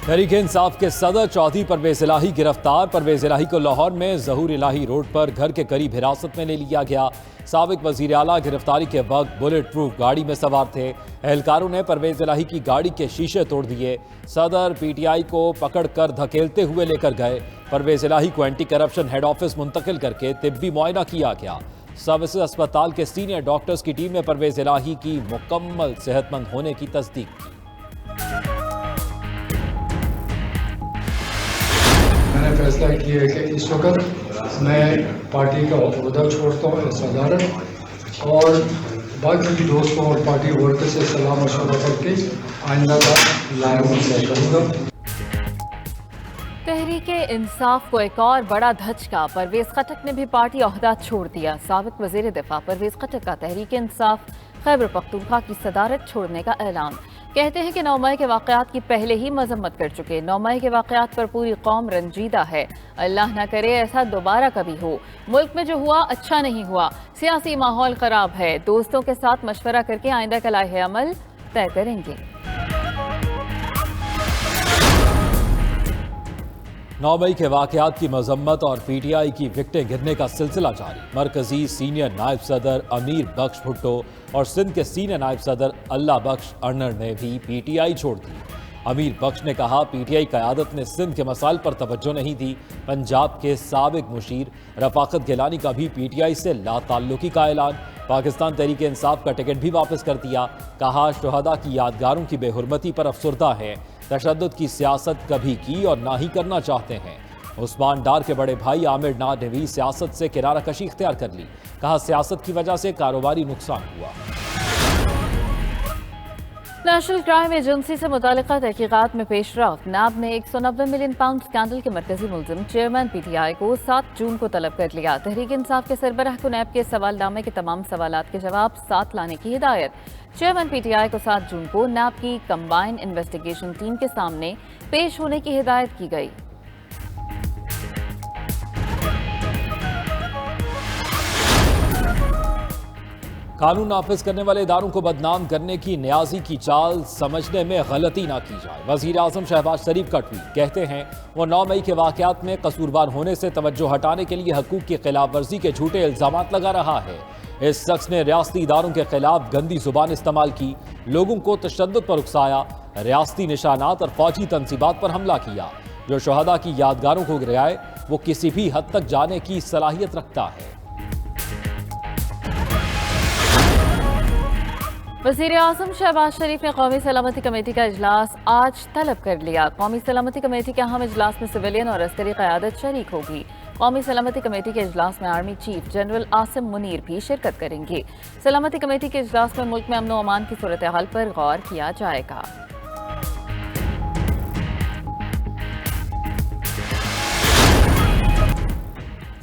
तहरीक इंसाफ के सदर चौधरी परवेज इलाही गिरफ्तार। परवेज इलाही को लाहौर में ज़हूर इलाही रोड पर घर के करीब हिरासत में ले लिया गया। साबिक वजीर आला गिरफ्तारी के वक्त बुलेट प्रूफ गाड़ी में सवार थे। एहलकारों ने परवेज इलाही की गाड़ी के शीशे तोड़ दिए। सदर पीटीआई को पकड़कर धकेलते हुए लेकर गए। परवेज इलाही को एंटी करप्शन हेड ऑफिस मुंतकिल करके तिब्बी मुआयना किया गया। सर्विसेज अस्पताल के सीनियर डॉक्टर्स की टीम ने परवेज इलाही की मुकम्मल सेहतमंद होने की तस्दीक की। मैंने फैसला किया है कि इस वक्त मैं पार्टी का ओहदा छोड़ता हूँ सदारत, और बाकी दोस्तों और पार्टी वर्कर से सलाह मशवरा करके आइंदा का लाइव करूँगा। तहरीक इंसाफ को एक और बड़ा धचका। परवेज खटक ने भी पार्टी ओहदा छोड़ दिया। साबिक वजीर दिफा परवेज खटक का तहरीक इंसाफ खैबर पख्तूनख्वा की सदारत छोड़ने का ऐलान। कहते हैं कि 9 मई के वाक़यात की पहले ही मजम्मत कर चुके। 9 मई के वाक़यात पर पूरी कौम रंजीदा है। अल्लाह न करे ऐसा दोबारा कभी हो। मुल्क में जो हुआ अच्छा नहीं हुआ। सियासी माहौल खराब है। दोस्तों के साथ मशवरा करके आइंदा का लाहे अमल तय करेंगे। 9 मई के वाक़यात की मजम्मत और पीटीआई की विकटें गिरने का सिलसिला जारी। मरकजी सीनियर नायब सदर अमीर बख्श भुट्टो और सिंध के सीनियर नायब सदर अल्लाह बख्श अर्नर ने भी पीटीआई छोड़ दी। अमीर बख्श ने कहा, पीटीआई क़यादत ने सिंध के मसाइल पर तवज्जो नहीं दी। पंजाब के साबिक मुशीर रफाकत गिलानी का भी पीटीआई से लाताल्लुकी का ऐलान। पाकिस्तान तहरीक इंसाफ का टिकट भी वापस कर दिया। कहा, शुहदा की यादगारों की बेहुरमती पर अफसुर्दा है। तशद्दुद की सियासत कभी की और ना ही करना चाहते हैं। उस्मान डार के बड़े भाई आमिर नार ने भी सियासत से किनारा कशी इख्तियार कर ली। कहा, सियासत की वजह से कारोबारी नुकसान हुआ। नेशनल क्राइम एजेंसी से मुतालिका तहकीकात में पेशरफ। नैब ने 190 मिलियन पाउंड स्कैंडल के मरकजी मुलजिम चेयरमैन पीटीआई को 7 जून को तलब कर लिया। तहरीक इंसाफ के सरबराह को नैब के सवालनामे के तमाम सवालात के जवाब साथ लाने की हिदायत। चेयरमैन पीटीआई को 7 जून को नैब की कंबाइंड इन्वेस्टिगेशन टीम के सामने पेश होने की हिदायत की गई। कानून नाफिज करने वाले इदारों को बदनाम करने की न्याजी की चाल समझने में गलती ना की जाए। वजीर आजम शहबाज शरीफ का ट्वीट। कहते हैं, वो 9 मई के वाक़यात में कसूरवार होने से तवज्जो हटाने के लिए हकूक की खिलाफ वर्जी के झूठे इल्जामात लगा रहा है। इस शख्स ने रियासती इदारों के खिलाफ गंदी जुबान इस्तेमाल की, लोगों को तशद्दुद पर उकसाया, रियासती निशानात और फौजी तनसीबात पर हमला किया। जो शुहदा की यादगारों को गिराए वो किसी भी हद तक जाने की सलाहियत रखता है। वज़ीर आज़म शहबाज शरीफ ने कौमी सलामती कमेटी का इजलास आज तलब कर लिया। कौमी सलामती कमेटी के अहम इजलास में सिविलियन और अस्करी क़यादत शरीक होगी। कौमी सलामती कमेटी के इजलास में army chief general Asim Munir भी शिरकत करेंगे। सलामती कमेटी के इजलास में मुल्क में अमन व अमान की सूरत हाल पर गौर किया जाएगा।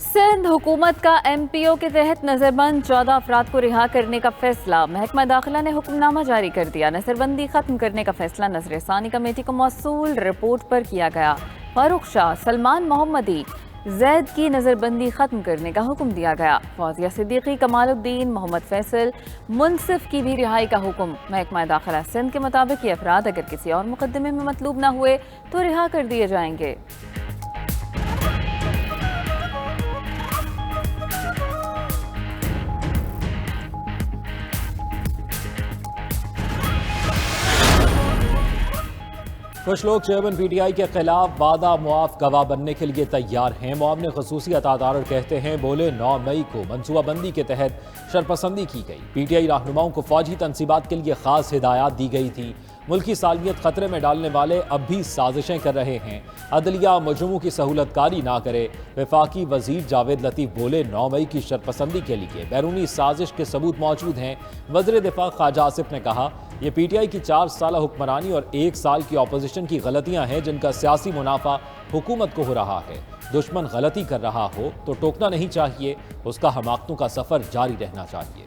सिंध हुकूमत का MPO के तहत नजरबंद 14 अफराद को रिहा करने का फैसला। महकमा दाखिला ने हुक्मनामा जारी कर दिया। नजरबंदी खत्म करने का फैसला नजरसानी कमेटी को मौसूल रिपोर्ट पर किया गया। फारूक शाह, सलमान मोहम्मदी, जैद की नजरबंदी खत्म करने का हुक्म दिया गया। फौजिया सिद्दीकी, कमालुद्दीन, मोहम्मद फैसल, मुनसिफ की भी रिहाई का हुक्म। महकमा दाखिला सिंध के मुताबिक ये अफराद अगर किसी और मुकदमे में मतलूब न हुए तो रिहा कर दिए जाएंगे। कुछ लोग चेयरमैन पीटीआई के खिलाफ वादा मुआफ गवाह बनने के लिए तैयार हैं। मुआवने खसूसी अतादार कहते हैं, बोले 9 मई को मनसूबाबंदी के तहत शरपसंदी की गई। पीटीआई रहनुमाओं को फौजी तनसीबात के लिए खास हिदायत दी गई थी। मुल्की सालमियत खतरे में डालने वाले अब भी साजिशें कर रहे हैं। अदलिया मुजरिमों की सहूलतकारी ना करे। वफाकी वजीर जावेद लतीफ़ बोले, 9 मई की शरपसंदी के लिए बैरूनी साजिश के सबूत मौजूद हैं। वज़ीर दिफा ख्वाजा आसिफ ने कहा, ये पीटीआई की 4 साल हुक्मरानी और 1 साल की अपोजिशन की गलतियां हैं जिनका सियासी मुनाफा हुकूमत को हो रहा है। दुश्मन गलती कर रहा हो तो टोकना नहीं चाहिए, उसका हमाकतों का सफर जारी रहना चाहिए।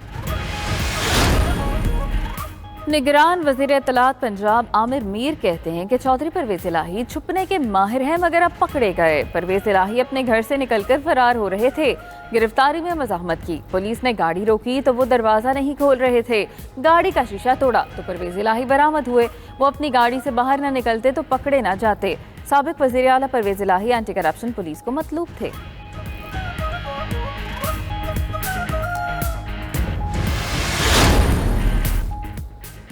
निगरान वजीर इत्तलात पंजाब आमिर मीर कहते हैं कि चौधरी परवेज इलाही छुपने के माहिर हैं मगर अब पकड़े गए। परवेज इलाही अपने घर से निकलकर फरार हो रहे थे। गिरफ्तारी में मज़ाहमत की। पुलिस ने गाड़ी रोकी तो वो दरवाजा नहीं खोल रहे थे। गाड़ी का शीशा तोड़ा तो परवेज इलाही बरामद हुए। वो अपनी गाड़ी से बाहर न निकलते तो पकड़े न जाते। साबिक वज़ीर आला परवेज इलाही एंटी करप्शन पुलिस को मतलूब थे।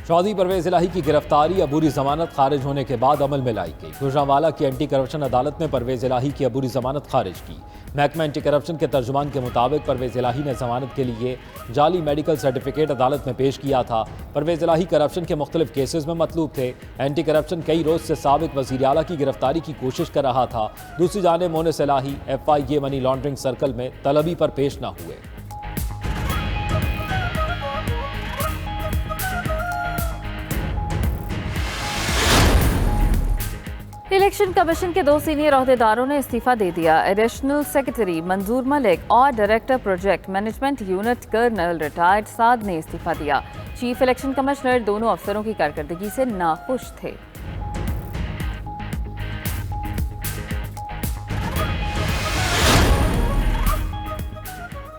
चौधरी परवेज इलाही की गिरफ्तारी अबूरी जमानत खारिज होने के बाद अमल में लाई गई। गुजरांवाला की एंटी करप्शन अदालत ने परवेज इलाही की अबूरी जमानत खारिज की। महकमा एंटी करप्शन के तर्जुमान के मुताबिक परवेज इलाही ने जमानत के लिए जाली मेडिकल सर्टिफिकेट अदालत में पेश किया था। परवेज इलाही करप्शन के मुख्तलिफ केसेस में मतलूब थे। एंटी करप्शन कई रोज से साबिक वज़ीर आला की गिरफ्तारी की कोशिश कर रहा था। दूसरी जानिब मोनिस इलाही FIA मनी लॉन्ड्रिंग सर्कल में तलबी पर पेश न हुए। इलेक्शन कमीशन के 2 सीनियर ओहदेदारों ने इस्तीफा दे दिया। एडिशनल सेक्रेटरी मंजूर मलिक और director project management unit colonel retired Saad ने इस्तीफा दिया। चीफ इलेक्शन कमिश्नर दोनों अफसरों की कारकर्दगी से नाखुश थे।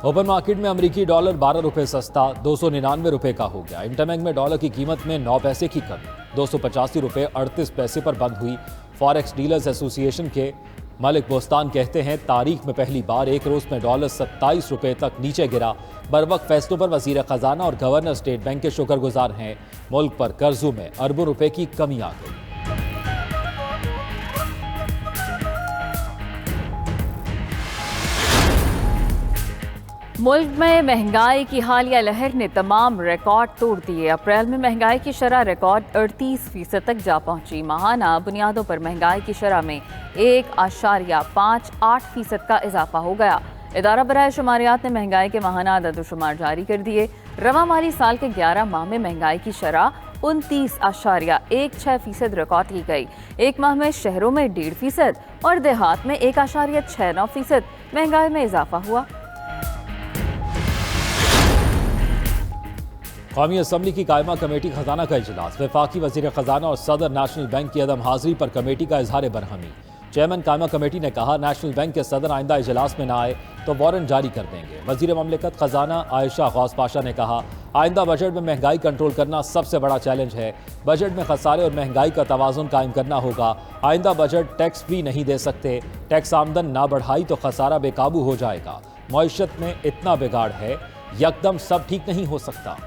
ओपन मार्केट में अमेरिकी डॉलर 12 रुपये सस्ता 299 रुपये का हो गया। इंटरबैंक में डॉलर की कीमत में 9 पैसे की कमी 285 रुपये 38 पैसे पर बंद हुई। फॉरेक्स डीलर्स एसोसिएशन के मलिक बोस्तान कहते हैं तारीख में पहली बार एक रोज में डॉलर 27 रुपये तक नीचे गिरा। बरवक्त फैसलों पर वजीर खजाना और गवर्नर स्टेट बैंक के शुक्रगुजार हैं। मुल्क पर कर्जों में अरबों रुपए की कमी आ गई। मुल्क में महंगाई की हालिया लहर ने तमाम रिकॉर्ड तोड़ दिए। अप्रैल में महंगाई की शरह रिकॉर्ड 38% तक जा पहुंची। माहाना बुनियादों पर महंगाई की शरह में 1.58% का इजाफा हो गया। इदारा बराए शुमारियात ने महंगाई के माहाना अदद-ओ-शुमार जारी कर दिए। रवा माली साल के 11 माह में महंगाई की शरह 29.16% रिकॉर्ड की गई। एक माह में शहरों में 1.5% और देहात में 1.69% महंगाई में इजाफा हुआ। कौमी असम्बली की कायमा कमेटी खजाना का इजलास। वफाकी वजीर खजाना और सदर नेशनल बैंक की अदम हाजिरी पर कमेटी का इजहार बरहमी। चेयरमैन कायमा कमेटी ने कहा नेशनल बैंक के सदर आइंदा इजलास में न आए तो वारंट जारी कर देंगे। वजीर ममलिकत खजाना आयशा गौस पाशा ने कहा आइंदा बजट में महंगाई कंट्रोल करना सबसे बड़ा चैलेंज है। बजट में खसारे और महंगाई का तवाज़ुन कायम करना होगा। आइंदा बजट टैक्स फ्री नहीं दे सकते। टैक्स आमदन ना बढ़ाई तो खसारा बेकाबू हो जाएगा। मईशत में इतना बिगाड़ है यकदम सब ठीक नहीं हो सकता।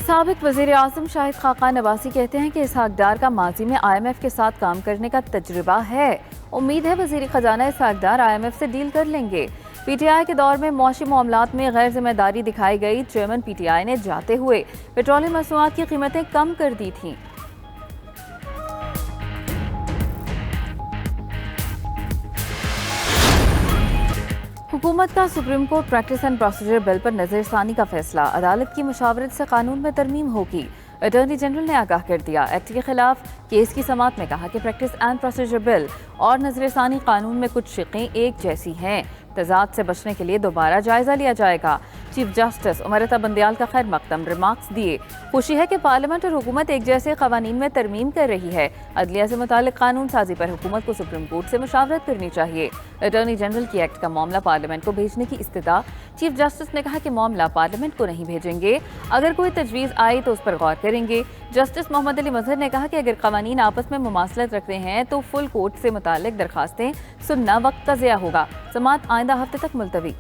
साबिक वज़ीर आज़म शाहिद खाकान नवासी कहते हैं कि इसहाक डार का माजी में IMF के साथ काम करने का तजुर्बा है। उम्मीद है वज़ीर खजाना इसहाक डार IMF से डील कर लेंगे। PTI के दौर में मुआशी मामलात में गैर जिम्मेदारी दिखाई गई। चेयरमैन PTI ने जाते हुए पेट्रोलियम मसनूआत की कीमतें कम कर दी थीं। हुकूमत का supreme court practice and procedure bill पर नजरसानी का फैसला। अदालत की मुशावरत से कानून में तरमीम होगी। अटॉर्नी जनरल ने आगाह कर दिया। एक्ट के खिलाफ केस की समाअत में कहा कि प्रैक्टिस एंड प्रोसीजर बिल और नजरसानी कानून में कुछ शिकें एक जैसी हैं। तजाद से बचने के लिए दोबारा जायजा लिया जाएगा। चीफ जस्टिस उमरता बंदयाल का खैर मकदम रिमार्क्स दिए। खुशी है कि पार्लियामेंट और हुकूमत एक जैसे कवानीन में तरमीम कर रही है। अदलिया से मुतालिक कानून साजी पर हुकूमत को सुप्रीम कोर्ट से मुशावरत करनी चाहिए। अटॉर्नी जनरल की एक्ट का मामला पार्लियामेंट को भेजने की इस्तिदा। चीफ जस्टिस ने कहा कि मामला पार्लियामेंट को नहीं भेजेंगे। अगर कोई तजवीज़ आई तो उस पर गौर करेंगे। जस्टिस मोहम्मद अली मजहर ने कहा कि अगर कवानीन आपस में मुमासलत रखते हैं तो फुल कोर्ट से मुतालिक दरखास्तें सुनना वक्त का ज़िया होगा। समाअत आइंदा हफ्ते तक मुलतवी।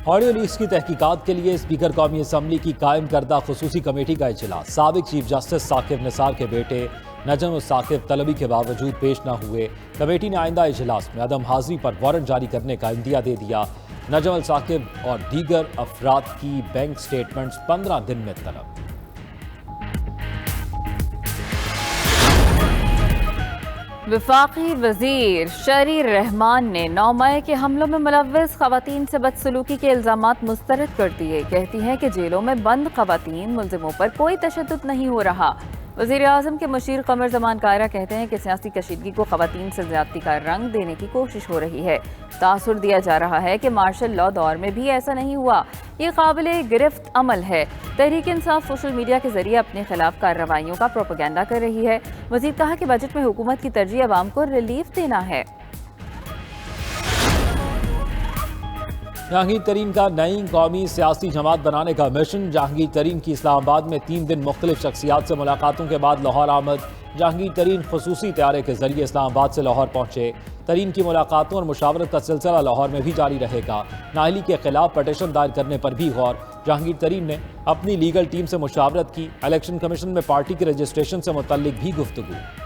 ऑडियो लीक्स की तहकीकात के लिए स्पीकर कौमी असम्बली की कायम करदा खुसूसी कमेटी का इजलास। साबिक चीफ जस्टिस साकिब निसार के बेटे नजम साकिब तलबी के बावजूद पेश न हुए। कमेटी ने आइंदा इजलास में अदम हाजिरी पर वारंट जारी करने का इंदिया दे दिया। नजम साकिब और दीगर अफराद की बैंक स्टेटमेंट्स 15 दिन में तलब। वफाकी वजीर शरी रहमान ने 9 मई के हमलों में मुलव्वस खवातीन से बदसलूकी के इल्जामात मुस्तरद कर दिए। कहती हैं कि जेलों में बंद खवातीन मुल्जिमों पर कोई तशद्दुद नहीं हो रहा। वज़ीर आज़म के मुशीर कमर ज़मान कायरा कहते हैं कि सियासी कशीदगी को ख़वातीन से ज़्यादती का रंग देने की कोशिश हो रही है। तासुर दिया जा रहा है कि मार्शल लॉ दौर में भी ऐसा नहीं हुआ। ये काबिले गिरफ्त अमल है। तहरीक इंसाफ सोशल मीडिया के जरिए अपने खिलाफ कार्रवाइयों का प्रोपेगेंडा कर रही है। मज़ीद कहा कि बजट में हुकूमत की तरजीह अवाम को रिलीफ देना है। जहांगीर तरीन का नई कौमी सियासी जमात बनाने का मिशन। जहांगीर तरीन की इस्लामाबाद में 3 दिन मुख्तलिफ शख्सियात से मुलाकातों के बाद लाहौर आमद। जहांगीर तरीन खुसूसी तैयारे के जरिए इस्लामाबाद से लाहौर पहुंचे। तरीन की मुलाकातों और मुशावरत का सिलसिला लाहौर में भी जारी रहेगा। नाअहली के खिलाफ पटिशन दायर करने पर भी गौर। जहांगीर तरीन ने अपनी लीगल टीम से मुशावरत की। इलेक्शन कमीशन में पार्टी के रजिस्ट्रेशन से मुतल्लिक भी गुफ्तगू।